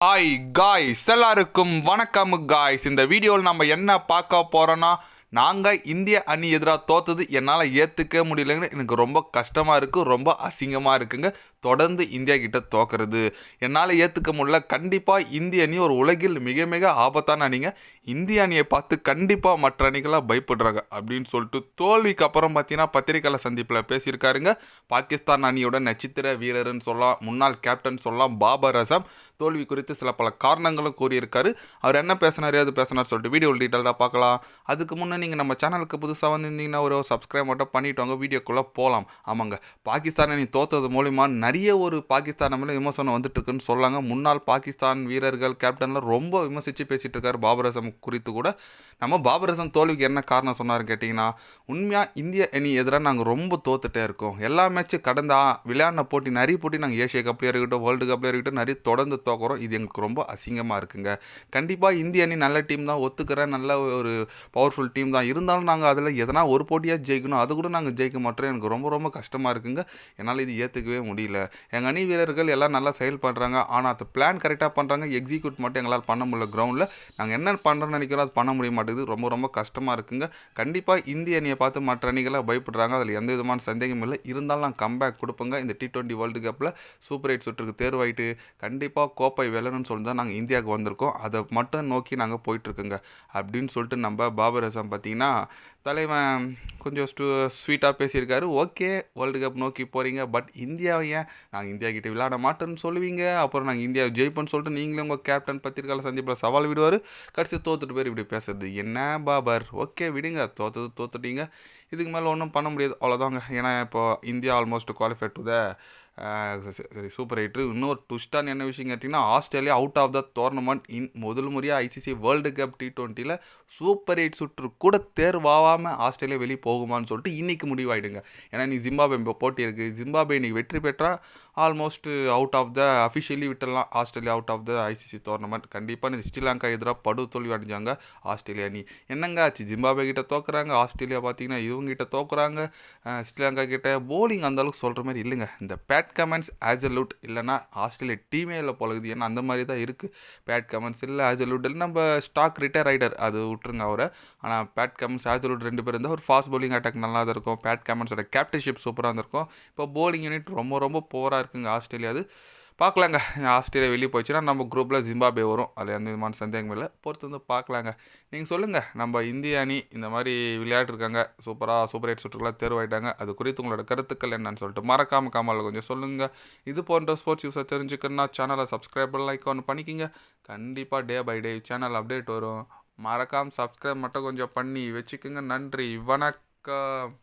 Hi guys, எல்லாருக்கும் வணக்கம் guys. இந்த வீடியோவில் நம்ம என்ன பார்க்க போகிறோன்னா, நாங்கள் இந்திய அணி எதிராக தோற்றது என்னால் ஏற்றுக்க முடியலைங்க. எனக்கு ரொம்ப கஷ்டமாக இருக்குது, ரொம்ப அசிங்கமாக இருக்குங்க. தொடர்ந்து இந்தியா கிட்ட தோக்கிறது என்னால் ஏற்றுக்க முடியல. கண்டிப்பாக இந்திய அணி ஒரு உலகில் மிக மிக ஆபத்தான அணிங்க. இந்திய அணியை பார்த்து கண்டிப்பாக மற்ற அணிகளாக பயப்படுறாங்க அப்படின்னு சொல்லிட்டு தோல்விக்கு அப்புறம் பார்த்தீங்கன்னா பத்திரிகையாளர் சந்திப்பில் பேசியிருக்காருங்க. பாகிஸ்தான் அணியோட நட்சத்திர வீரர்னு சொல்லலாம், முன்னாள் கேப்டன் சொல்லலாம் பாபர் அசம். தோல்வி குறித்து சில பல காரணங்களும் கூறியிருக்காரு. அவர் என்ன பேசினார், ஏது பேசினார் சொல்லிட்டு வீடியோ டீட்டெயிலாக பார்க்கலாம். அதுக்கு முன்னே நீங்கள் நம்ம சேனலுக்கு புதுசாக வந்திருந்தீங்கன்னா ஒரு சப்ஸ்கிரைப் மட்டும் பண்ணிவிட்டு வாங்க, வீடியோக்குள்ளே போகலாம். ஆமாங்க, பாகிஸ்தான் அணி தோற்றது மூலிமா நிறைய ஒரு பாகிஸ்தான் மேலே விமர்சனம் வந்துட்டு இருக்குன்னு சொல்லாங்க. முன்னாள் பாகிஸ்தான் வீரர்கள் கேப்டன்லாம் ரொம்ப விமர்சித்து பேசிகிட்டு இருக்காரு பாபர் அசம் குறித்து கூட. நம்ம பாபர் அசம் தோல்விக்கு என்ன காரணம் சொன்னார்னு கேட்டிங்கன்னா, உண்மையாக இந்திய அணி எதிராக நாங்கள் ரொம்ப தோத்துட்டே இருக்கோம். எல்லா மேட்சும் கடந்த விளையாடின போட்டி நிறைய போட்டி நாங்கள் ஏஷியா கப்லேயே இருக்கட்டும், வேர்ல்டு கப்லேயே இருக்கட்டும் நிறைய தொடர்ந்து தோக்குறோம். இது எங்களுக்கு ரொம்ப அசிங்கமாக இருக்குங்க. கண்டிப்பாக இந்திய அணி நல்ல டீம் தான், ஒத்துக்கிறேன், நல்ல ஒரு பவர்ஃபுல் டீம் தான். இருந்தாலும் நாங்கள் அதில் எதனா ஒரு போட்டியாக ஜெயிக்கணும், அது கூட நாங்கள் ஜெயிக்க மாட்டோம். எனக்கு ரொம்ப ரொம்ப கஷ்டமாக இருக்குங்க. என்னால் இது ஏற்றுக்கவே முடியல. எங்கள் அணி வீரர்கள் எல்லாம் நல்லா செயல்படுறாங்க, ஆனால் அது பிளான் கரெக்டாக பண்ணுறாங்க, எக்ஸிக்யூட் மட்டும் எங்களால் பண்ண முடியல. கிரவுண்டில் நாங்கள் என்ன பண்ணுறோன்னு நினைக்கிறோம் அது பண்ண முடிய மாட்டேங்குது. ரொம்ப ரொம்ப கஷ்டமாக இருக்குங்க. கண்டிப்பாக இந்திய அணியை பார்த்து மற்ற அணிகளாக பயப்படுறாங்க, அதில் எந்த விதமான சந்தேகமும் இல்லை. இருந்தாலும் நான் கம்பேக் கொடுப்பேங்க. இந்த T20 வேர்ல்டு கப்பில் சூப்பர் 8 சுற்றுக்கு தேர்வாயிட்டு கண்டிப்பாக கோப்பை வெல்லணும்னு சொல்லி தான் நாங்கள் இந்தியாவுக்கு வந்திருக்கோம். அதை மட்டும் நோக்கி நாங்கள் போயிட்டுருக்குங்க அப்படின்னு சொல்லிட்டு நம்ம பாபர் அசம் பார்த்திங்கன்னா தலைவன் கொஞ்சம் ஸ்வீட்டாக பேசியிருக்காரு. ஓகே, வேர்ல்டு கப் நோக்கி போகிறீங்க, பட் இந்தியாவை ஏன் நாங்கள் இந்தியா கிட்டே விளையாட மாட்டோன்னு சொல்லுவீங்க, அப்புறம் நாங்கள் இந்தியாவை ஜெயிப்போன்னு சொல்லிட்டு நீங்களே உங்கள் கேப்டன் பத்திரிகையாளர் சந்திப்பில் சவால் விடுவார். கடைசி தோத்துட்டு பேர் இப்படி பேசுறது என்ன பாபர்? ஓகே விடுங்க, தோத்துட்டீங்க, இதுக்கு மேலே ஒன்றும் பண்ண முடியாது, அவ்வளோதாங்க. ஏன்னா இப்போ India almost qualify to the super 8. இன்னொரு ட்விஸ்டான என்ன விஷயம் கேட்டிங்கன்னா, Australia out of the tournament முதல் முறையாக ICC world cup T20 super 8 சுற்று கூட தேர்வாகாமல் ஆஸ்திரேலியா வெளியே போகுமான்னு சொல்லிட்டு இன்றைக்கி முடிவாயிடுங்க. ஏன்னா நீ ஜிம்பாபே இப்போ போட்டி இருக்குது, ஜிம்பாபே இன்றைக்கி வெற்றி பெற்றால் almost out of the officially விட்டுடலாம் Australia out of the ICC tournament. கண்டிப்பாக இந்த ஸ்ரீலங்கா எதிராக படு தோல்வி அடைஞ்சாங்க ஆஸ்திரேலியா அணி. என்னங்க ஆச்சு, ஜிம்பாபே கிட்ட தோக்குறாங்க, ஆஸ்திரேலியா பார்த்தீங்கன்னா இவங்க கிட்ட தோக்குறாங்க, ஸ்ரீலங்கா கிட்ட போலிங் அந்தளவுக்கு சொல்கிற மாதிரி இல்லைங்க. இந்த பேட் கமெண்ட்ஸ் ஆசல்யூட் இல்லைனா ஆஸ்திரேலியா டீமே இல்லை போலகுது. ஏன்னா அந்த மாதிரி தான் இருக்குது. பேட் கமெண்ட்ஸ் இல்லை, ஆசல்யூட் இல்லை, நம்ம ஸ்டாக் ரிட்டையர் ரைடர் அது விட்டுருங்க அவரை. ஆனால் பேட் கமெண்ட்ஸ் ஆசல்யூட் ரெண்டு பேர் இருந்தால் ஒரு ஃபாஸ்ட் பவுலிங் அட்டாக் நல்லா தான் இருக்கும். பேட் கமெண்ட்ஸோட கேப்டன்ஷிப் சூப்பராக இருந்திருக்கும். இப்போ போலிங் யூனிட் ரொம்ப ரொம்ப போராக இருக்குங்க ஆஸ்திரேலியா. அது பார்க்கலாங்க. ஆஸ்திரேலியா வெளியே போயிடுச்சுன்னா நம்ம குரூப்பில் ஜிம்பாபே வரும், அதில் எந்த விதமான சந்தேகமும் இல்லை. பொறுத்து வந்து பார்க்கலாங்க. நீங்கள் சொல்லுங்கள், நம்ம இந்திய அணி இந்த மாதிரி விளையாட்டுருக்காங்க, சூப்பர் 8 சுற்றுக்கெல்லாம் தேர்வாயிட்டாங்க, அது குறித்து உங்களோட கருத்துக்கள் என்னன்னு சொல்லிட்டு மறக்காமல் காமலில் கொஞ்சம் சொல்லுங்கள். இது போன்ற ஸ்போர்ட்ஸ் யூஸை தெரிஞ்சுக்கணுன்னா சேனலை சப்ஸ்கிரைப் லைக் ஒன்று பண்ணிக்கிங்க. கண்டிப்பாக day by day channel update வரும். மறக்காமல் சப்ஸ்கிரைப் மட்டும் கொஞ்சம் பண்ணி வச்சுக்கோங்க. நன்றி, வணக்கம்.